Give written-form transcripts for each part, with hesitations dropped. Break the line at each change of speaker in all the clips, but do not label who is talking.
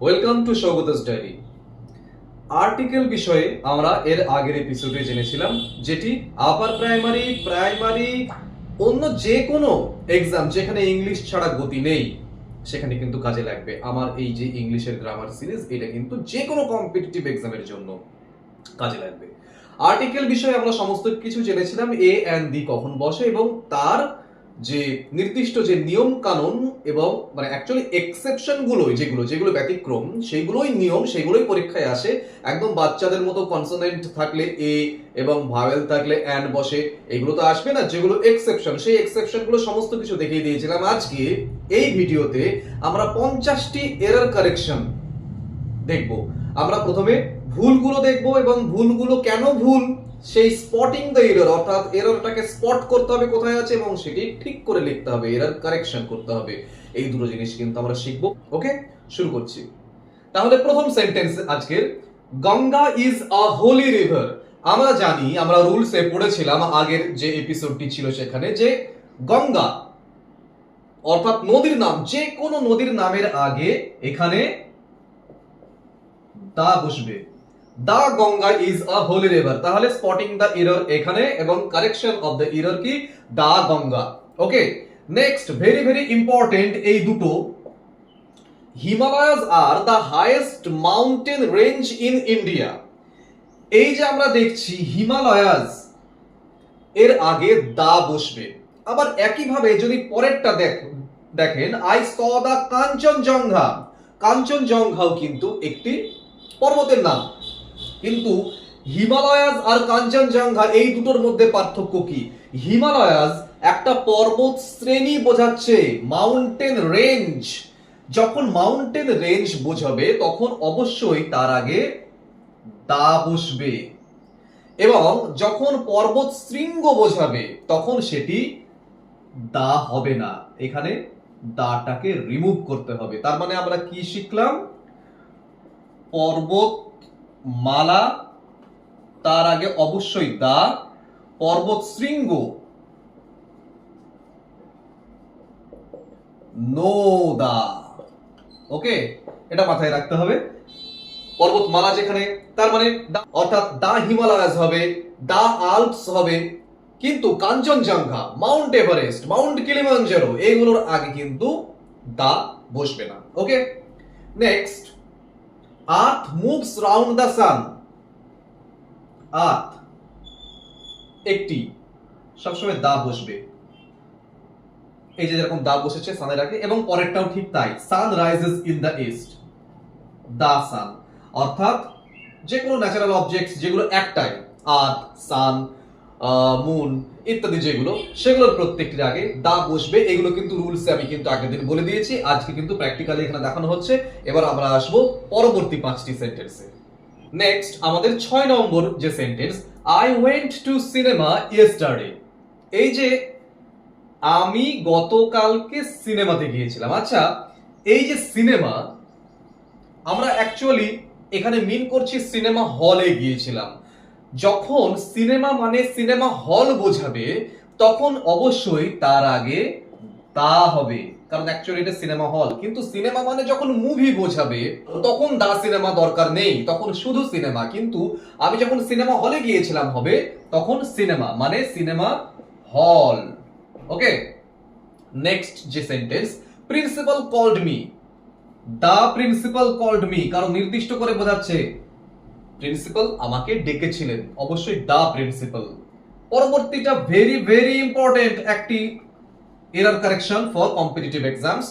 Welcome to Sougata's diary. Article বিষয়ে আমরা এর আগের এপিসোডে জেনেছিলাম, যেটি আপার প্রাইমারি, প্রাইমারি, অন্য যে কোনো এক্সাম যেখানে ইংলিশ ছাড়া গতি নেই সেখানে কিন্তু কাজে লাগবে। আমার এই যে ইংলিশের গ্রামার সিরিজ, এটা কিন্তু যে কোনো কম্পিটিটিভ এক্সামের জন্য কাজে লাগবে। আর্টিকেল বিষয়ে আমরা সমস্ত কিছু জেনেছিলাম, এ এন্ড দি কখন বসে এবং তার যে নির্দিষ্ট যে নিয়ম কানুন এবং মানে অ্যাকচুয়ালি এক্সেপশন গুলোই যেগুলো ব্যতিক্রম, সেইগুলোই নিয়ম, সেগুলোই পরীক্ষায় আসে। একদম বাচ্চাদের মতো কনসোনেন্ট থাকলে এ এবং ভাওয়েল থাকলে অ্যান্ড বসে, এগুলো তো আসবে না। যেগুলো এক্সেপশন, সেই এক্সেপশন গুলো সমস্ত কিছু দেখিয়ে দিয়েছিলাম। আজকে এই ভিডিওতে আমরা 50টি এরর কারেকশন দেখব। আমরা প্রথমে ভুলগুলো দেখব এবং ভুলগুলো কেন ভুল, সেই স্পটিং দ্য এরর, অর্থাৎ এররটাকে স্পট করতে হবে কোথায় আছে এবং সেটি ঠিক করে লিখতে হবে, এরর কারেকশন করতে হবে। এই দুটো জিনিস কিন্তু আমরা শিখব। ওকে, শুরু করছি। তাহলে প্রথম সেন্টেন্স আজকের, Ganga is a holy river. আমরা জানি, আমরা রুলসে পড়েছিলাম আগের যে এপিসোডটি ছিল সেখানে, যে গঙ্গা অর্থাৎ নদীর নাম, যে কোনো নদীর নামের আগে এখানে দা বসবে। The Ganga is a holy river. তাহলে স্পটিং দ্য এরর এখানে এবং কারেকশন অফ দ্য এরর কি, the Ganga. Okay, next very very important এই দুটো, হিমালয়াস আর the highest mountain range in India. এই যে আমরা দেখছি হিমালয়াস, এর আগে দা বসবে। আবার একইভাবে যদি পরেরটা দেখেন, আই স দা কাঞ্চনজঙ্ঘা। কাঞ্চনজঙ্ঘাও কিন্তু একটি পর্বতের নাম, কিন্তু হিমালয়াস আর কাঞ্চনজঙ্ঘা এই দুটোর মধ্যে পার্থক্য কি? হিমালয়াস একটা পর্বত শ্রেণী বোঝাচ্ছে, মাউন্টেন রেঞ্জ। যখন মাউন্টেন রেঞ্জ বোঝাবে তখন অবশ্যই তার আগে দা বসবে, এবং যখন পর্বত শৃঙ্গ বোঝাবে তখন সেটি দা হবে না, এখানে দাটাকে রিমুভ করতে হবে। তার মানে আমরা কি শিখলাম? পর্বত মালা, তার আগে অবশ্যই দা। পর্বত শৃঙ্গ, নো দা। ওকে, এটা মাথায় রাখতে হবে। পর্বতমালা যেখানে, তার মানে অর্থাৎ দা হিমালয়াস হবে, দা আল্পস হবে, কিন্তু Kanchenjunga, mount Everest, mount Kilimanjaro, এগুলোর আগে কিন্তু দা বসবে না। Okay, next, earth moves round the sun. Earth একটি, সবসময় দা বসবে। এই যে যেরকম দা বসেছে সানের আগে, এবং পরেরটাও ঠিক তাই, sun rises in the east, the sun. অর্থাৎ যে কোনো ন্যাচারাল অবজেক্টস যেগুলো একটাই, আর্থ, সান, মুন ইত্যাদি যেগুলো, সেগুলোর প্রত্যেকটির আগে দা বসবে। এগুলো কিন্তু রুলসে আমি কিন্তু আগের দিন বলে দিয়েছি, আজকে কিন্তু প্র্যাকটিক্যালি এখানে দেখানো হচ্ছে। এবার আমরা আসবো পরবর্তী 5টি সেন্টেন্সে। নেক্সট আমাদের 6 নম্বর যে sentence, I went to cinema yesterday. এই যে আমি গতকালকে সিনেমাতে গিয়েছিলাম। আচ্ছা, এই যে সিনেমা, আমরা অ্যাকচুয়ালি এখানে মিন করছি সিনেমা হলে গিয়েছিলাম। যখন সিনেমা মানে সিনেমা হল বোঝাবে তখন অবশ্যই তার আগে দা হবে, কারণ অ্যাকচুয়ালি এটা সিনেমা হল। কিন্তু সিনেমা মানে যখন মুভি বোঝাবে তখন দা সিনেমা দরকার নেই, তখন শুধু সিনেমা। কিন্তু আমি যখন সিনেমা হলে গিয়েছিলাম হবে তখন সিনেমা মানে সিনেমা হল। ওকে, নেক্সট যে sentence, principal called me. The principal called me, কারণ নির্দিষ্ট করে বোঝাচ্ছে প্রিন্সিপাল আমাকে ডেকেছিলেন, অবশ্যই দা প্রিন্সিপাল। পরবর্তীটা ভেরি ভেরি ইম্পর্টেন্ট একটি error correction for competitive exams.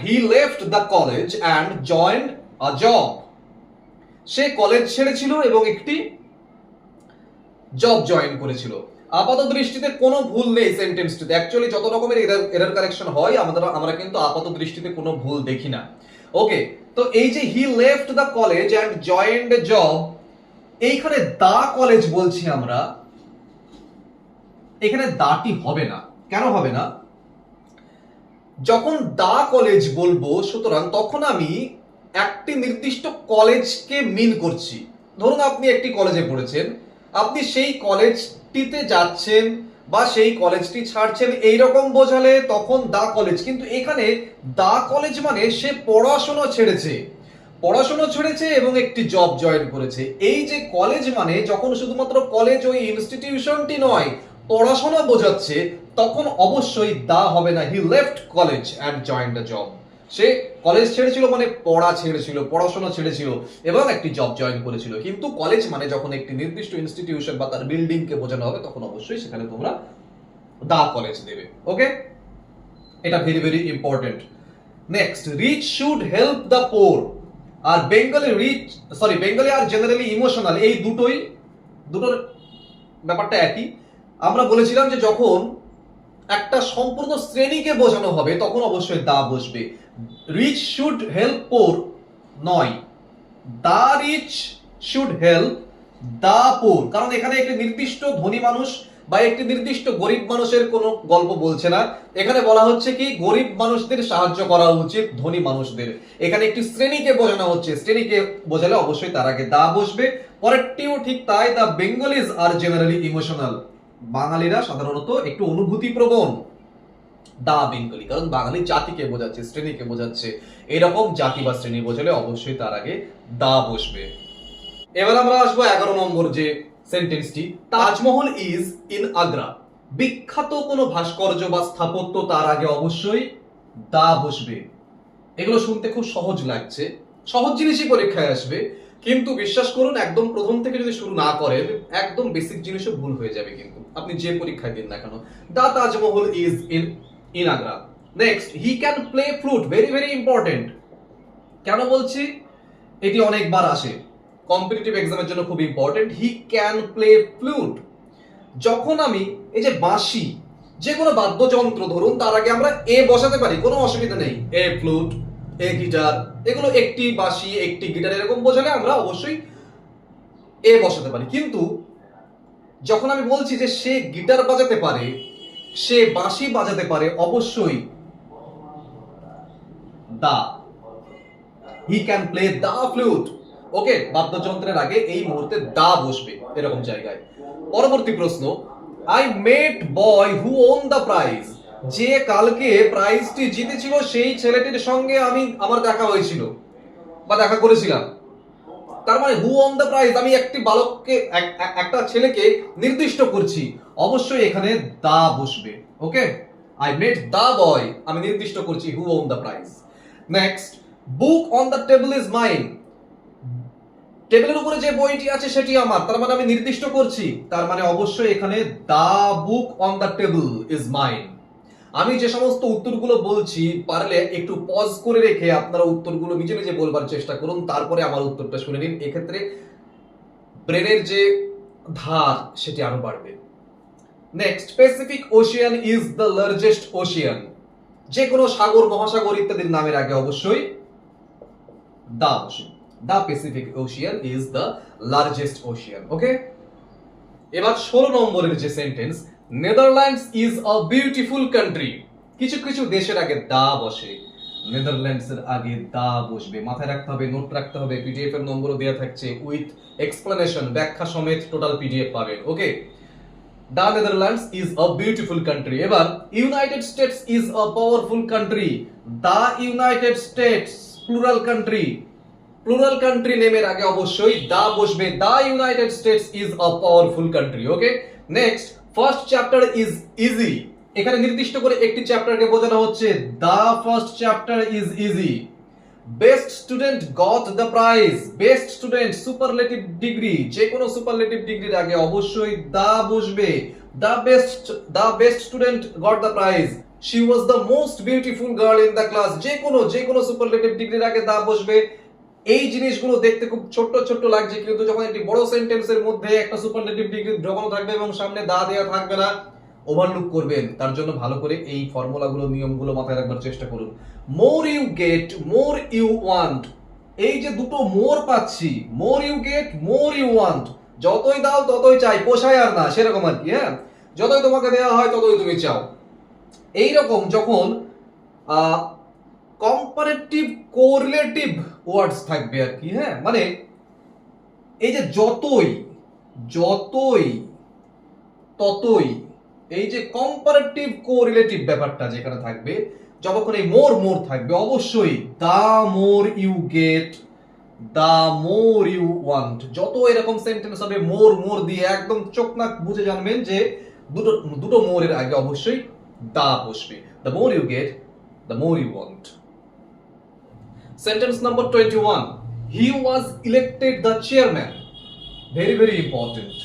He left the college and joined a job. সে কলেজ ছেড়েছিল এবং একটি জব জয়েন করেছিল। আপাত দৃষ্টিতে কোনো ভুল নেই সেন্টেন্সটিতে। অ্যাকচুয়ালি যত রকমের এরর কারেকশন হয় আমরা কিন্তু আপাত দৃষ্টিতে কোনো ভুল দেখি না। ওকে, তো এই যে he left the college and joined a job, এইখানে দা কলেজ বলছি আমরা, এখানে দাটি হবে না। কেন হবে না? যখন দা কলেজ বলবো সুতরাং তখন আমি একটি নির্দিষ্ট কলেজকে মিন করছি। ধরুন আপনি একটি কলেজে পড়েছেন, আপনি সেই কলেজটিতে যাচ্ছেন বা সেই কলেজটি ছাড়ছেন এইরকম বোঝালে তখন দা কলেজ। কিন্তু এখানে দা কলেজ মানে সে পড়াশোনা ছেড়েছে, পড়াশোনা ছেড়েছে এবং একটি জব জয়েন করেছে। এই যে কলেজ মানে যখন শুধুমাত্র কলেজ ওই ইনস্টিটিউশনটি নয়, পড়াশোনা বোঝাচ্ছে, তখন অবশ্যই দা হবে না। He left college and joined the job. সে কলেজ ছেড়েছিল মানে পড়া ছেড়েছিল, পড়াশোনা ছেড়েছিল এবং একটি জব জয়েন করেছিল। কিন্তু কলেজ মানে যখন একটি নির্দিষ্ট ইনস্টিটিউশন বা তার বিল্ডিং কে বোঝানো হবে তখন অবশ্যই সেখানে তোমরা দা কলেজ দেবে। ওকে, এটা very very important. Next, rich should help the poor. আর Bengali Bengali are generally emotional, এই দুটোর ব্যাপারটা একই। আমরা বলেছিলাম যে যখন একটা সম্পূর্ণ শ্রেণীকে বোঝানো হবে তখন অবশ্যই দা বসবে। রিচ শুড হেল্প পোর নয়, দা রিচ শুড হেল্প দা পোর। কারণ এখানে একটি নির্দিষ্ট ধনী মানুষ বা একটি নির্দিষ্ট গরিব মানুষের কোনো গল্প বলছে না। এখানে বলা হচ্ছে কি গরিব মানুষদের সাহায্য করা উচিত ধনী মানুষদের। এখানে একটি শ্রেণীকে বোঝানো হচ্ছে, শ্রেণীকে বোঝালে অবশ্যই তার আগে দা বসবে। পরেরটিও ঠিক তাই, the Bengalis are generally emotional. বাঙালিরা সাধারণত একটু অনুভূতি প্রবণ। দা বেঙ্গলি, কারণ বাঙালি জাতিকে বোঝাচ্ছে, শ্রেণীকে বোঝাচ্ছে। এরকম জাতি বা শ্রেণী বোঝালে অবশ্যই তার আগে দা বসবে। এবার আমরা আসবো 11 নম্বর যে সেন্টেন্সটি, তাজমহল ইজ ইন আগ্রা। বিখ্যাত কোনো ভাস্কর্য বা স্থাপত্য, তার আগে অবশ্যই দা বসবে। এগুলো শুনতে খুব সহজ লাগছে, সহজ জিনিসই পরীক্ষায় আসবে, কিন্তু বিশ্বাস করুন একদম প্রথম থেকে যদি শুরু না করেন একদম বেসিক জিনিসও ভুল হয়ে যাবে। কিন্তু আপনি যে পরীক্ষায় দিন না কেন, the Taj Mahal is in Agra. Next, he can play flute. Very very important. কেন বলছি? এটি অনেকবার আসে, কম্পিটিটিভ এক্সামের জন্য খুব important. He can play flute. যখন আমি এই যে বাঁশি, যে কোনো বাদ্যযন্ত্র ধরুন, তার আগে আমরা এ বসাতে পারি, কোনো অসুবিধা নেই। এ ফ্লুট, এ গিটার, এগুলো একটি বাঁশি একটি গিটার এরকম বোঝালে আমরা অবশ্যই এ বসাতে পারি। কিন্তু যখন আমি বলছি যে সে গিটার বাজাতে পারে, সে বাঁশি বাজাতে পারে, অবশ্যই the. He can play the flute. Okay, বাদ্যযন্ত্রের আগে এই মুহূর্তে দা বসবে এরকম জায়গায়। পরবর্তী প্রশ্ন, I met boy who won the prize. যে কালকে প্রাইজটি জিতেছিল সেই ছেলেটির সঙ্গে আমার দেখা হয়েছিল বা দেখা করেছিলাম। তার মানে হু ওন দ্য প্রাইজ, আমি একটি বালককে, একটা ছেলেকে নির্দিষ্ট করছি, অবশ্যই এখানে দা বসবে। ওকে, আই মেট দা বয়, আমি নির্দিষ্ট করছি who won the prize. Next, book on the table is mine. টেবিলের উপরে যে বইটি আছে সেটি আমার, তার মানে আমি নির্দিষ্ট করছি, তার মানে অবশ্যই এখানে the book on the table is mine. আমি যে সমস্ত উত্তরগুলো বলছি পারলে একটু পজ করে রেখে আপনারা উত্তরগুলো নিজে নিজে বলবার চেষ্টা করুন, তারপরে আমার উত্তরটা শুনে নিন। এক্ষেত্রে ব্রেনের যে ধার সেটি আরো বাড়বে। Next, Pacific Ocean is the largest Ocean. যে কোনো সাগর, মহাসাগর ইত্যাদির নামের আগে অবশ্যই দা বসে। The Pacific Ocean is the largest ocean. ওকে, এবার 16 নম্বরের যে sentence, Netherlands is a beautiful country. কিছু কিছু দেশের আগে দা বসে, নেদারল্যান্ডস এর আগে দা বসবে। মাথায় রাখতে হবে, নোট রাখতে হবে। পিডিএফ এর নম্বরও দেওয়া থাকছে উইথ এক্সপ্লেনেশন, ব্যাখ্যা সমেত টোটাল পিডিএফ পাবেন। Okay, The Netherlands is a beautiful country. এবার United States is a powerful country. The United States plural country. Plural country নেমের আগে অবশ্যই দা বসবে। The United States is a powerful country. Okay, next, first chapter is easy. এখানে নির্দিষ্ট করে একটি চ্যাপ্টারকে বোঝানো হচ্ছে, the first chapter is easy. Best student got the prize. Best student superlative degree, যে কোনো সুপারলেটিভ ডিগ্রির আগে অবশ্যই দা বসবে। The best student got the prize. She was the most beautiful girl in the class. যে কোনো superlative ডিগ্রির আগে দা বসবে। এই জিনিসগুলো দেখতে খুব ছোট্ট ছোট্ট লাগছে, কিন্তু যখন একটি বড় সেন্টেন্সের মধ্যে একটা সুপারলেটিভ ডিগ্রি ঢোকানো থাকবে এবং সামনে দা দেওয়া থাকবে না, ওভারলুক করবেন। তার জন্য ভালো করে এই ফর্মুলাগুলো, নিয়মগুলো মাথায় রাখবার চেষ্টা করুন। More you get, more you want. এই যে দুটো মোর পাচ্ছি, more you get, more you want, যতই দাও ততই চাই, পোষায় আর না, সেরকম আর কি। হ্যাঁ, যতই তোমাকে দেওয়া হয় ততই তুমি চাও। এইরকম যখন কম্পারেটিভ কোরিলেটিভ ওয়ার্ডস থাকবে আর কি। হ্যাঁ, মানে এই যে যতই, যতই, ততই, এই যে কম্পারেটিভ কোরিলেটিভ ব্যাপারটা যেখানে থাকবে, যতক্ষণ এই মোর মোর থাকবে, অবশ্যই the more you get, the more you want, যত এরকম সেন্টেন্স হবে মোর মোর দিয়ে একদম চোখ নাক বুঝে জানবেন যে দুটো দুটো মোরের আগে অবশ্যই দা বসবে। The more you get, the more you want. Sentence number 21, he was elected the chairman. Very very important.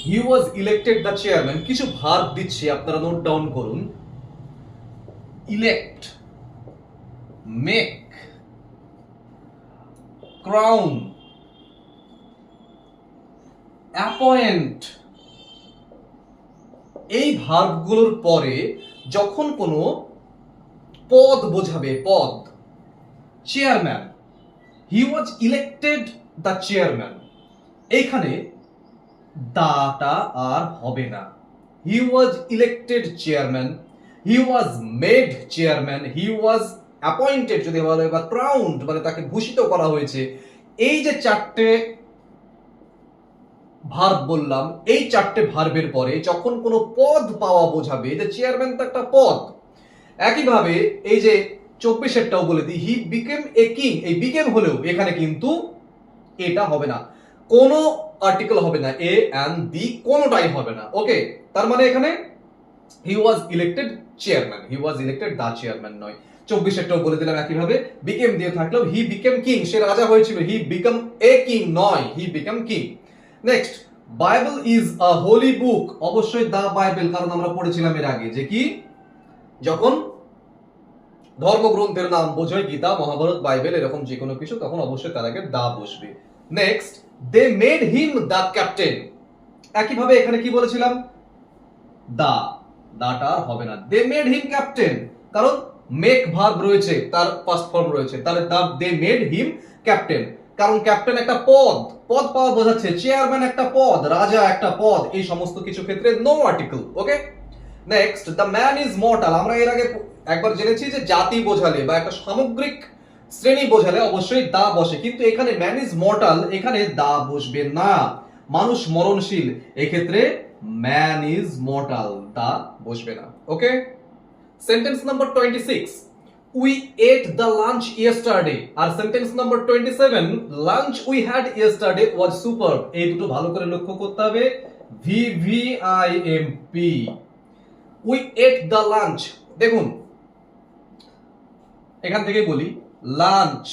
He was elected the chairman. কিছু ভার্ব দিচ্ছি, আপনারা নোট ডাউন করুন। ইলেক্ট, মেক, ক্রাউন, অ্যাপয়েন্ট, এই ভার্বগুলোর পরে যখন কোনো পদ বোঝাবে, পদ, chairman, he was elected the chairman, এইখানে দাটা আর হবে না। He was elected chairman, he was made chairman, he was appointed যদি বলে, বা ক্রাউন্ড মানে তাকে ভূষিত করা হয়েছে। এই যে চারটে ভার্ব বললাম, এই চারটে ভার্বের পরে যখন কোনো পদ পাওয়া বোঝাবে, যে চেয়ারম্যান তো একটা পদ, একইভাবে এই যে 24-এরটাও বলে দিই, হি বিকেম এ কিং, এই বিকেম হলেও এখানে কিন্তু এটা হবে না, কোনো আর্টিকেল হবে না, এ এন্ড দি কোনোটাই হবে না। ওকে, তার মানে এখানে he was elected chairman, he was elected the chairman নয়। 24-এরটাও বলে দিলাম একইভাবে, বিকেম দিয়ে থাকলেও হি বিকেম কিং, সে রাজা হয়েছিল, হি বিকাম এ কিং নয়, he become king. Next, Bible is a holy book, অবশ্যই দা বাইবেল, কারণ আমরা পড়েছিলাম এর আগে যে কি, যখন ধর্মগ্রন্থের নাম বোঝায় গীতা, মহাভারত, বাইবেল এরকম যে কোনো কিছু, তখন অবশ্যই তার আগে দা বসবে। Next, they made him the captain, একইভাবে এখানে কি বলেছিলাম, দা, দাটা হবে না, দে মেড হিম ক্যাপ্টেন, কারণ মেক ভার্ব রয়েছে, তার ফার্স্ট ফর্ম রয়েছে, তাহলে দে মেড হিম ক্যাপ্টেন, কারণ ক্যাপ্টেন একটা পদ, পদ পাওয়া বোঝাচ্ছে, চেয়ারম্যান একটা পদ, রাজা একটা পদ, এই সমস্ত কিছু ক্ষেত্রে no article. Okay, next, the man is mortal, আমরা এর আগে একবার জেনেছি যে জাতি বোঝালে বা একটা সামগ্রিক শ্রেণী বোঝালে অবশ্যই দা বসে, কিন্তু এখানে ম্যান ইজ মর্টাল, এখানে দা বসবে না, মানুষ মরণশীল, এক্ষেত্রে ম্যান ইজ মর্টাল, দা বসবে না। Okay, sentence number 26, we ate the lunch yesterday, আর sentence number 27, lunch we had yesterday was superb, এই দুটো ভালো করে লক্ষ্য করতে হবে, VVIMP, we ate the lunch. দেখুন এখান থেকে বলি, লাঞ্চ,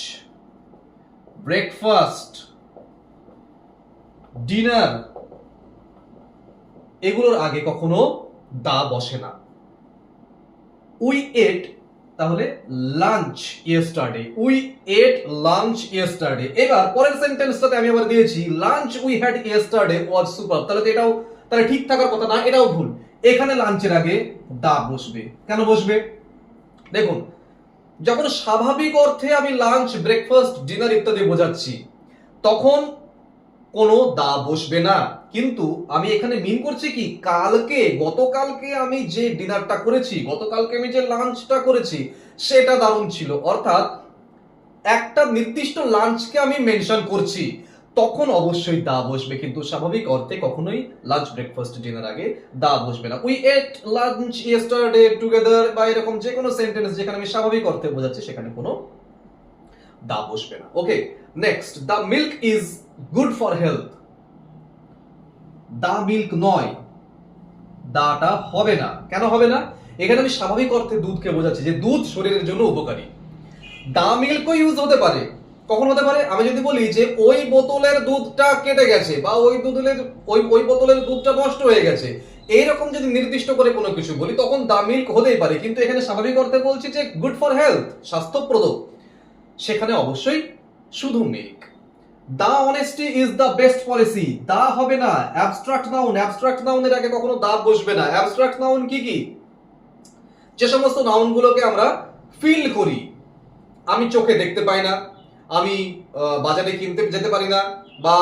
ব্রেকফাস্ট, ডিনার, এগুলোর আগে কখনো দা বসে না। উই এট, তাহলে lunch yesterday, we at lunch yesterday. এবার পরের সেন্টেন্সটাতে আমি আবার দিয়েছি lunch we had yesterday was super, তাহলে তো এটাও তাহলে ঠিক থাকার কথা না, এটাও ভুল, এখানে লাঞ্চের আগে দা বসবে। কেন বসবে? দেখুন, যখন স্বাভাবিক অর্থে আমি লাঞ্চ, ব্রেকফাস্ট, ডিনার ইত্যাদি বোঝাচ্ছি, তখন কোনো দা বসবে না, কিন্তু আমি এখানে মিন করছি কি, কালকে, গতকালকে আমি যে ডিনারটা করেছি, গতকালকে আমি যে লাঞ্চটা করেছি, সেটা দারুণ ছিল, অর্থাৎ একটা নির্দিষ্ট লাঞ্চকে আমি মেনশন করছি, তখন অবশ্যই দা বসবে, কিন্তু স্বাভাবিক অর্থে কখনোই লাঞ্চ, ব্রেকফাস্ট, ডিনার আগে দা বসবে না। We at lunch yesterday together, বা এরকম যে কোনো সেন্টেন্স যেখানে আমি স্বাভাবিক অর্থে বোঝাচ্ছি, সেখানে কোনো দা বসবে না। Okay, next, the milk is good for health, the milk নয়, দাটা হবে না। কেন হবে না? এখানে আমি স্বাভাবিক অর্থে দুধকে বোঝাচ্ছি, যে দুধ শরীরের জন্য উপকারী। দা মিল্কও ইউজ হতে পারে, কখন হতে পারে? আমি যদি বলি যে ওই বোতলের দুধটা কেটে গেছে, বা ওই বোতলের দুধটা নষ্ট হয়ে গেছে, এইরকম যদি নির্দিষ্ট করে কোনো কিছু বলি, তখন দা মিল্ক হতেই পারে, কিন্তু এখানে স্বাভাবিক অর্থে বলছি যে গুড ফর হেলথ, স্বাস্থ্যপ্রদ, সেখানে অবশ্যই শুধু milk. The honesty is the best policy, the হবে না। অ্যাবস্ট্রাক্ট নাউন, অ্যাবস্ট্রাক্ট নাউনের আগে কখনো দা বসবে না। অ্যাবস্ট্রাক্ট নাউন কি কি? যে সমস্ত নাউনগুলোকে আমরা ফিল করি, আমি চোখে দেখতে পাই না, আমি বাজারে কিনতে যেতে পারি না, বা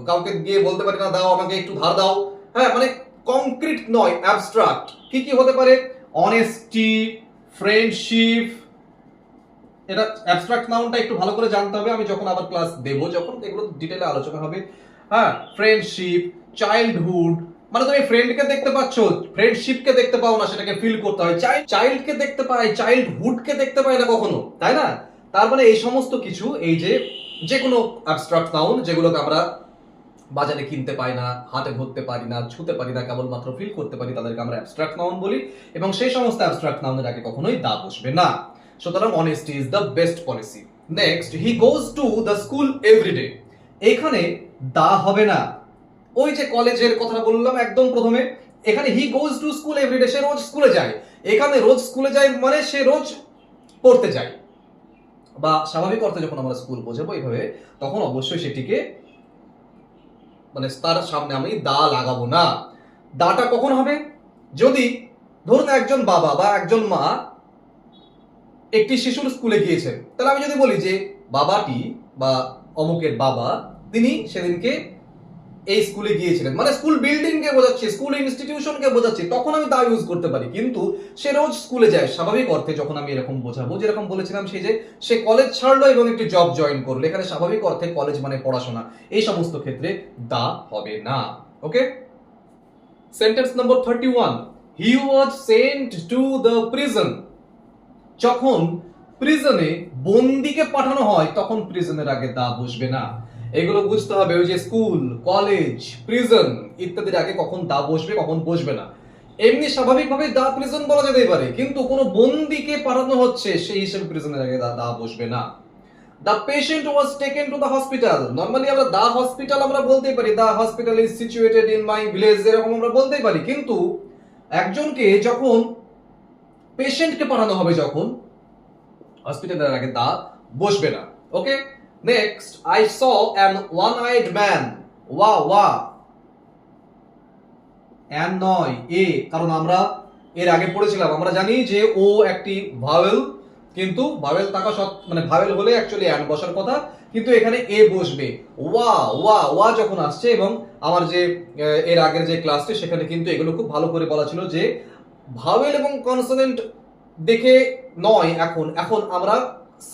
কাউকে গিয়ে বলতে পারি না দাও আমাকে একটু ধার দাও, হ্যাঁ, মানে কংক্রিট নয়, অ্যাবস্ট্রাক্ট। কি কি হতে পারে? অনেস্টি, ফ্রেন্ডশিপ, এটা অ্যাবস্ট্রাক্ট নাউনটা একটু ভালো করে জানতে হবে, আমি যখন আবার ক্লাস দেব, যখন এগুলো ডিটেইলে আলোচনা হবে। হ্যাঁ, ফ্রেন্ডশিপ, চাইল্ডহুড, মানে তুমি ফ্রেন্ডকে দেখতে পাচ্ছ, ফ্রেন্ডশিপকে দেখতে পাও না, সেটাকে ফিল করতে হয়। চাইল্ডকে দেখতে পাই, চাইল্ডহুডকে দেখতে পাই না কখনো, তাই না? তার মানে এই সমস্ত কিছু, এই যে কোনো অ্যাবস্ট্রাক্ট নাউন যেগুলোকে আমরা বাজারে কিনতে পাই না, হাতে ধরতে পারি না, ছুতে পারি না, কেবলমাত্র ফিল করতে পারি, তাদেরকে আমরা অ্যাবস্ট্রাক্ট নাউন বলি। এবং সেই সমস্ত অ্যাবস্ট্রাক্ট নাউনের আগে কখনোই দা বসবে না। সুতরাং honesty is the best policy. Next, he goes to the school every day. এখানে দা হবে না। ওই যে কলেজের কথা বললাম একদম প্রথমে, এখানে হি গোজ টু স্কুল এভরিডে, সে রোজ স্কুলে যায়। এখানে রোজ স্কুলে যায় মানে সে রোজ পড়তে যায়, বা স্বাভাবিক অর্থে যখন আমরা স্কুল বোঝাবো এইভাবে, তখন অবশ্যই সেটিকে মানে তার সামনে আমি দা লাগাবো না। দাটা কখন হবে? যদি ধরুন একজন বাবা বা একজন মা একটি শিশুর স্কুলে গিয়েছেন, তাহলে আমি যদি বলি যে বাবাটি বা অমুকের বাবা তিনি সেদিনকে এই স্কুলে গিয়েছিলেন, মানে স্কুল বিল্ডিং কে বোঝাচ্ছি, স্কুল ইনস্টিটিউশন কে বোঝাচ্ছি, তখন আমি দা ইউজ করতে পারি। কিন্তু সে রোজ স্কুলে যায়, স্বাভাবিক অর্থে যখন আমি এরকম বোঝাবো, যেরকম বলেছিলাম সেই যে সে কলেজ ছাড়লো এবং একটি জব জয়েন করলো, এখানে স্বাভাবিক অর্থে কলেজ মানে পড়াশোনা, এই সমস্ত ক্ষেত্রে দা হবে না। Okay, sentence number 31, he was sent to the prison. যখন প্রিজনে বন্দিকে পাঠানো হয় তখন প্রিজনের আগে দা বসবে না। এগুলো বুঝতে হবে, ওই যে স্কুল, কলেজ, প্রিজন ইত্যাদির আগে কখন দা বসবে, কখন বসবে না। এমনি স্বাভাবিকভাবে দা প্রিজন বলা যেতেই পারে, কিন্তু কোনো বন্দিকে পাঠানো হচ্ছে সেই হিসেবে প্রিজনের আগে দা বসবে না। The patient was taken to the hospital. Normally আমরা দা হসপিটাল আমরা বলতেই পারি, the hospital is situated in my village, এরকম আমরা বলতেই পারি। কিন্তু একজনকে যখন পেশেন্টকে পাঠানো হবে, যখন হসপিটালের আগে দা বসবে না। Okay, next, I saw an one eyed man. ওয়া অ্যান নয় এ, কারণ আমরা এর আগে পড়েছিলাম, আমরা জানি যে ও একটি ভাওয়েল, কিন্তু ভাওয়েল থাকা মানে ভাওয়েল হলে অ্যাকচুয়ালি অ্যান বসার কথা, কিন্তু এখানে এ বসবে। ওয়া যখন আসছে, এবং আমার যে এর আগের যে ক্লাসটি সেখানে কিন্তু এগুলো খুব ভালো করে বলা ছিল যে ভাওয়েল এবং কনসোনেন্ট দেখে নয়, এখন আমরা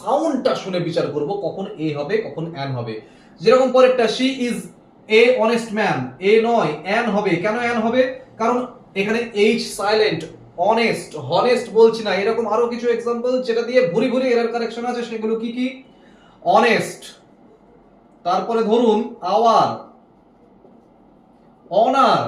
সাউন্ডটা শুনে বিচার করব কখন এ হবে কখন অ্যান হবে। যেরকম পরেরটা, she is a honest man, a নয় অ্যান হবে। কেন অ্যান হবে? কারণ এখানে এইচ সাইলেন্ট, অনেস্ট হনেস্ট বলছি না। এরকম আরো কিছু এক্সাম্পল যেটা দিয়ে ভুরি ভুরি এরর কারেকশন আছে, সেগুলো কি কি? অনেস্ট, তারপরে ধরুন আওয়ার, অনার,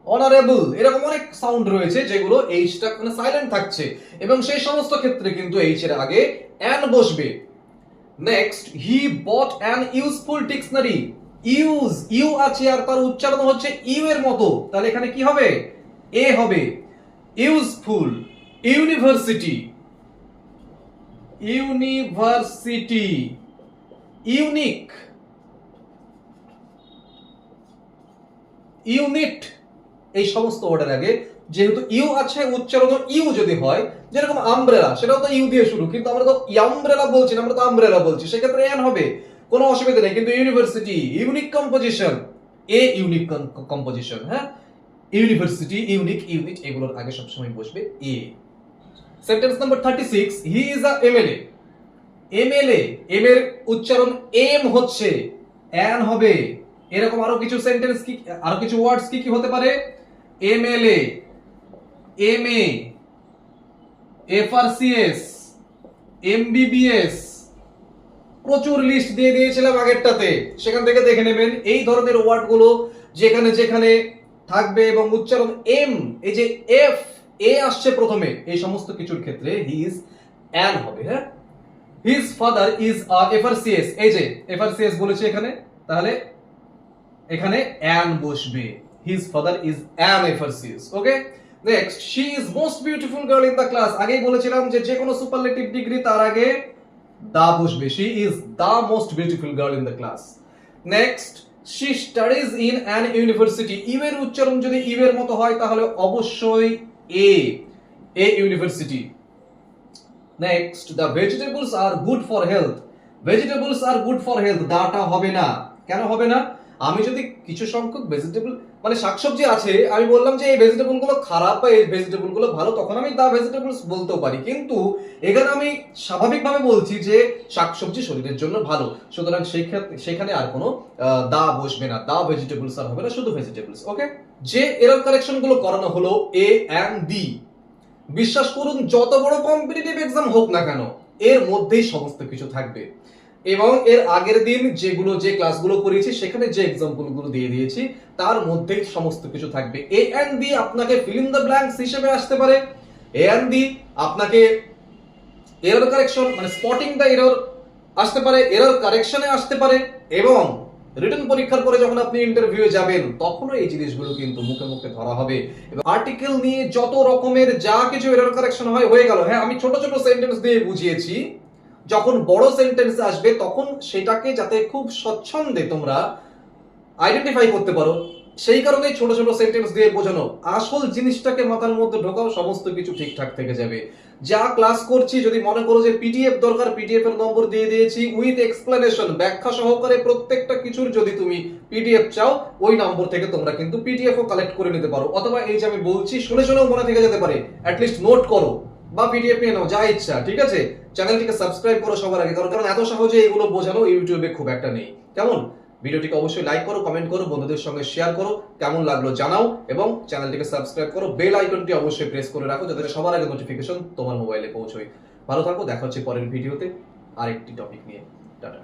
অনারেবল, এরকম অনেক সাউন্ড রয়েছে যেগুলো এইচটা মানে সাইলেন্ট থাকছে, এবং সেই সমস্ত ক্ষেত্রে কিন্তু এইচ এর আগে অ্যান বসবে। Next, he bought an useful dictionary. U আছে আর তার উচ্চারণ হচ্ছে ইউ এর মতো, তাহলে এখানে কি হবে? এ হবে। ইউজফুল, ইউনিভার্সিটি, ইউনিক, ইউনিট, এই সমস্ত ওয়ার্ডের আগে যেহেতু ইউ আছে, উচ্চারণ ইউ যদি হয়, যেরকম আমব্রেলা, সেটাও তো ইউ দিয়ে শুরু, কিন্তু আমরা তো আমব্রেলা বলছি না, আমরা তো আমব্রেলা বলছি, সেক্ষেত্রে এন হবে, কোনো অসুবিধা নেই। কিন্তু university, unique composition, a unique composition, হ্যাঁ, ইউনিভার্সিটি, ইউনিক, ইউনিট, এগুলোর আগে সবসময় বসবে a. Sentence number 36, he is a MLA. MLA, M এর উচ্চারণ এম হচ্ছে, এন হবে। এরকম আরো কিছু সেন্টেন্স কি, আরো কিছু ওয়ার্ডস কি কি হতে পারে? এমএলএ, এমএ, এফআরসিএস, এমবিবিএস, প্রচুর লিস্ট দিয়ে দিয়েছিলাম আগেরটাতে, সেখান থেকে দেখে নেবেন। এই ধরনের ওয়ার্ড গুলো যেখানে যেখানে থাকবে এবং উচ্চারণ এম, এই যে এফ, এ আসছে প্রথমে, এই সমস্ত কিছুর ক্ষেত্রে হি ইজ অ্যান হবে। হ্যাঁ, হিজ ফাদার ইজ এফআরসিএস, এই যে এফআরসিএস বলেছে এখানে, তাহলে এখানে অ্যান বসবে। His father is an FRCS. Okay, next, she is most beautiful girl in the class. আগেই বলেছিলাম যে যে কোনো সুপারলেটিভ ডিগ্রি তার আগে দা বসবে। She is the most beautiful girl in the class. Next, she studies in an university. U এর উচ্চারণ যদি ইউ এর মতো হয় তাহলে অবশ্যই a university. Next, the vegetables are good for health. Vegetables are good for health, দাটা হবে না। কেন হবে না? আমি যদি কিছু সংখ্যক ভেজিটেবল মানে শাকসবজি আছে, আমি বললাম যে এই ভেজিটেবল গুলো খারাপ বা এই ভেজিটেবল গুলো ভালো, তখন আমি দা ভেজিটেবলস বলতেও পারি। কিন্তু এখানে আমি স্বাভাবিকভাবে বলছি যে শাকসবজি শরীরের জন্য ভালো, সুতরাং সেখানে আর কোনো দা বসবে না, দা ভেজিটেবলস আর হবে না, শুধু ভেজিটেবলস। ওকে, যে এরর কারেকশন গুলো করানো হলো এ এন্ড ডি, বিশ্বাস করুন যত বড় কম্পিটিটিভ এক্সাম হোক না কেন এর মধ্যেই সমস্ত কিছু থাকবে। এবং এর আগের দিন যে ক্লাসগুলো করেছি সেখানে যে এক্সাম্পল গুলো দিয়ে দিয়েছি তার মধ্যেই সমস্ত কিছু থাকবে। এ এন্ড বি আপনাকে ফিল ইন দ্য ব্ল্যাঙ্কস হিসেবে আসতে পারে, এ এন্ড বি আপনাকে এরর কারেকশন মানে স্পটিং দ্য এরর আসতে পারে, এরর কারেকশনে আসতে পারে, এবং রিটেন পরীক্ষার পরে যখন আপনি ইন্টারভিউয়ে যাবেন তখনও এই জিনিসগুলো কিন্তু মুখে মুখে ধরা হবে। এবং আর্টিকেল নিয়ে যত রকমের যা কিছু এরর কারেকশন হয় হয়ে গেল। হ্যাঁ, আমি ছোট ছোট সেন্টেন্স দিয়ে বুঝিয়েছি, যখন বড় সেন্টেন্স আসবে তখন সেটাকে যাতে খুব স্বচ্ছন্দে তোমরা আইডেন্টিফাই করতে পারো সেই কারণে ছোট ছোট সেন্টেন্স দিয়ে বোঝানো। আসল জিনিসটাকে মাথার মধ্যে ঢোকাও, সমস্ত কিছু ঠিকঠাক থেকে যাবে। যা ক্লাস করছি যদি মনে করো যে পিডিএফ দরকার, পিডিএফ এর নম্বর দিয়ে দিয়েছি উইথ এক্সপ্লেনেশন, ব্যাখ্যা সহকারে প্রত্যেকটা কিছুর যদি তুমি পিডিএফ চাও ওই নম্বর থেকে তোমরা কিন্তু পিডিএফ ও কালেক্ট করে নিতে পারো। অথবা এই যে আমি বলছি শুনে শুনেও মনে থেকে যেতে পারে, অ্যাটলিস্ট নোট করো বা পিডিএফ নিয়ে নাও, যা ইচ্ছা। ঠিক আছে, চ্যানেলটিকে সাবস্ক্রাইব করো সবার আগে, কারণ এত সহজে এগুলো বোঝানো ইউটিউবে খুব একটা নেই। কেমন? ভিডিওটিকে অবশ্যই লাইক করো, কমেন্ট করো, বন্ধুদের সঙ্গে শেয়ার করো, কেমন লাগলো জানাও, এবং চ্যানেলটিকে সাবস্ক্রাইব করো, বেল আইকনটি অবশ্যই প্রেস করে রাখো যাতে সবার আগে নোটিফিকেশন তোমার মোবাইলে পৌঁছয়। ভালো থাকো, দেখা হচ্ছে পরের ভিডিওতে আরেকটি টপিক নিয়ে। টাটা।